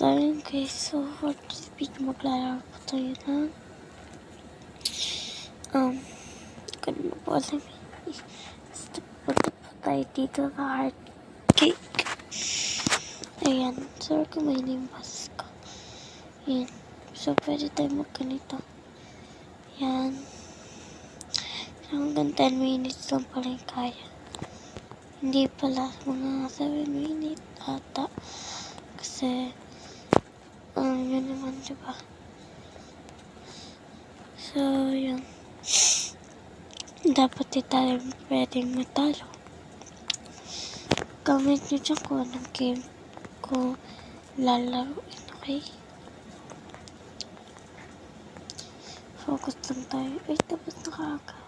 So, yun guys. So, for this video, maglalaro po tayo ng kung ano po alam basta punta po tayo dito sa heart cake. Ayan. Sorry kung may nimbas ko. Ayan. So, pwede tayo magganito. Ayan. Hanggang 10 minutes lang pala yung kaya. Hindi pala. Mga 7 minutes ata. Kasi yun naman, diba? So, yun. Dapat di tayo pwedeng matalo. Comment nyo dyan kung anong game ko lalaroin, okay? Focus lang tayo. Ay, tapos na kaagad.